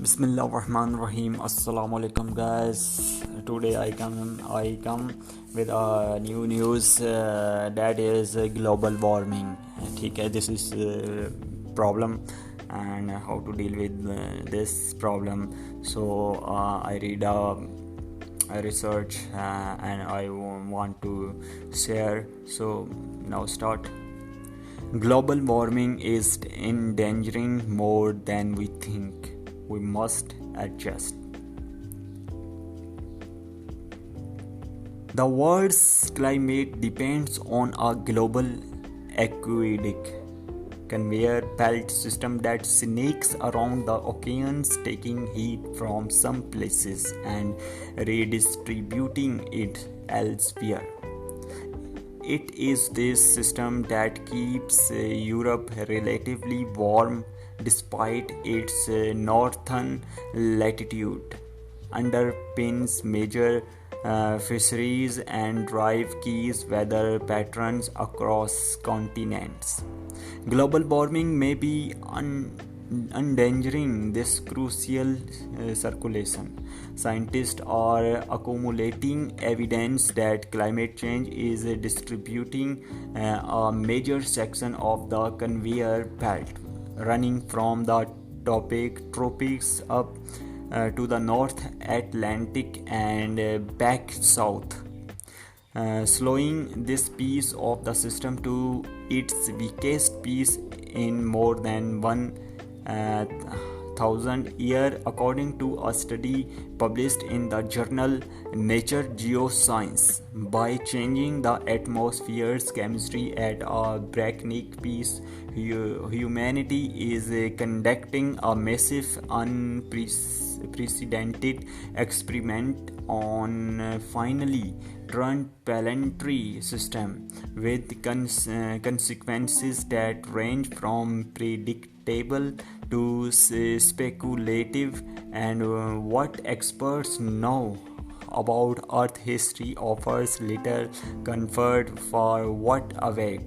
Bismillahirrahmanirrahim. Assalamu alaikum, guys. Today I come with a new news that is global warming. ठीक है, this is problem and how to deal with this problem. So I read a research and I want to share. So now start. Global warming is endangering more than we think. We must adjust. The world's climate depends on a global aquatic conveyor belt system that snakes around the oceans, taking heat from some places and redistributing it elsewhere. It is this system that keeps Europe relatively warm despite its northern latitude, underpins major fisheries and drive keys weather patterns across continents. Global warming may be endangering this crucial circulation. Scientists are accumulating evidence that climate change is distributing a major section of the conveyor belt, running from the tropics up to the North Atlantic and back south, slowing this piece of the system to its weakest piece in more than 1,000 years, according to a study published in the journal Nature Geoscience. By changing the atmosphere's chemistry at a breakneck pace, humanity is conducting a massive, unprecedented experiment on finally turned planetary system, with consequences that range from predictable to speculative. And what experts know about Earth history offers little comfort for what awaits.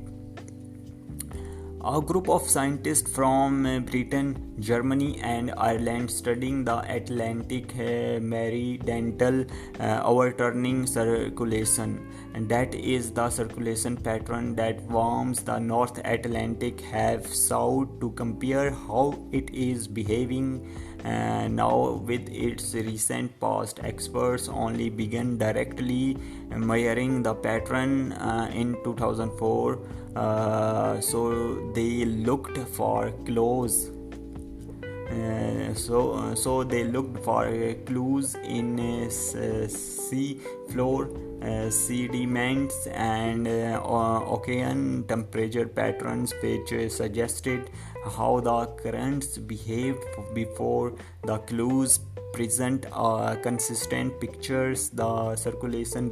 A group of scientists from Britain, Germany, and Ireland studying the Atlantic meridional overturning circulation, and that is the circulation pattern that warms the North Atlantic, have sought to compare how it is behaving now with its recent past. Experts only began directly measuring the pattern in 2004, so they looked for clues. So they looked for clues in sea floor sediments and ocean temperature patterns, which suggested how the currents behaved before. The clues present consistent pictures. The circulation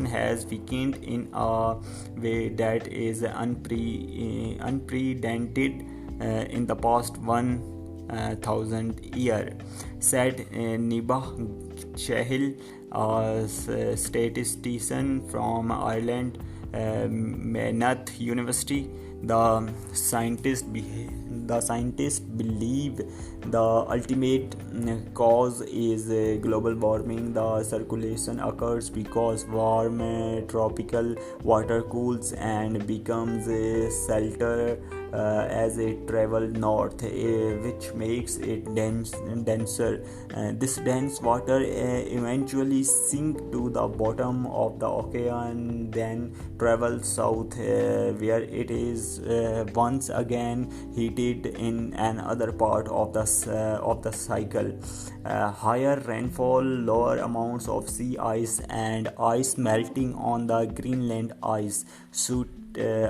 has weakened in a way that is unprecedented in the past 1,000 years, said Niba Chahil, a statistician from Ireland, Maynooth University. The scientists believe the ultimate cause is global warming. The circulation occurs because warm tropical water cools and becomes salter as it travels north, which makes it denser. This dense water eventually sinks to the bottom of the ocean, then travels south, where it is once again heated in another part of the cycle. Higher rainfall, lower amounts of sea ice, and ice melting on the Greenland ice sheet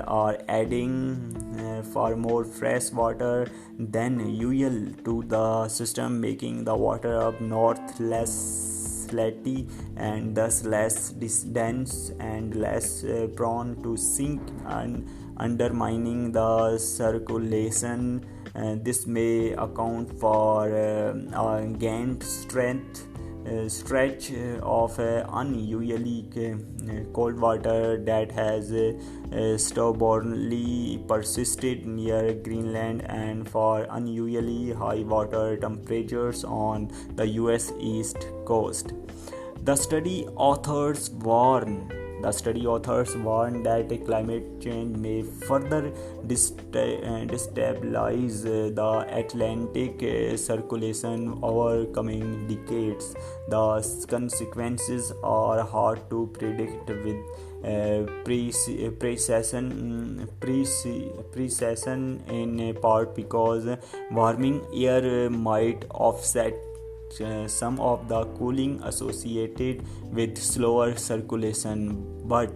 are adding far more fresh water than usual to the system, making the water up north less salty and thus less dense and less prone to sink, and undermining the circulation. This may account for gained strength stretch of unusually cold water that has stubbornly persisted near Greenland and for unusually high water temperatures on the US East Coast. The study authors warn that climate change may further destabilize the Atlantic circulation over coming decades. The consequences are hard to predict with precision in part because warming air might offset some of the cooling associated with slower circulation, but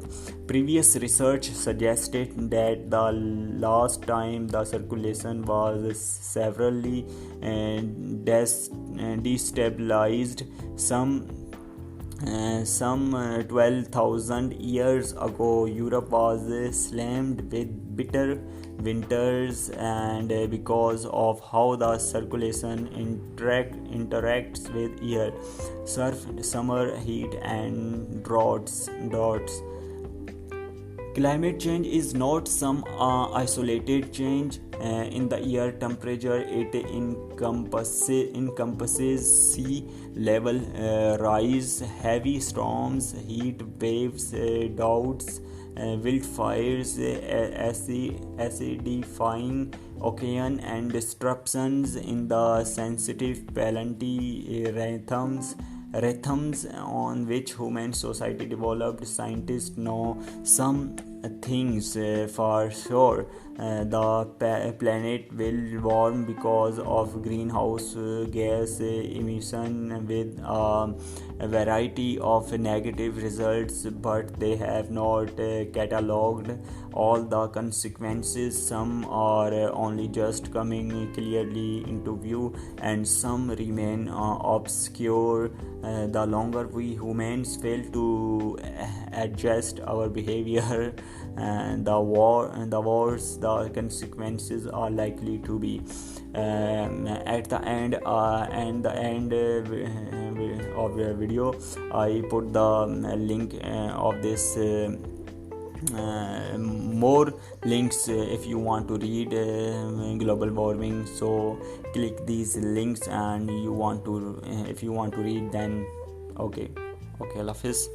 previous research suggested that the last time the circulation was severely destabilized some 12,000 years ago. Europe was slammed with bitter winters, and because of how the circulation interacts with air, summer heat and droughts. Climate change is not some isolated change in the air temperature. It encompasses sea level rise, heavy storms, heat waves, droughts, wildfires, acidifying ocean, and disruptions in the sensitive planetary rhythms on which human society developed. Scientists know some things for sure. The planet will warm because of greenhouse gas emission with a variety of negative results, but they have not catalogued all the consequences. Some are only just coming clearly into view, and some remain obscure. The longer we humans fail to adjust our behavior, the worse the consequences are likely to be. At the end of the video, I put the link of this. More links if you want to read global warming, so click these links, and if you want to read, then okay Allah Hafiz.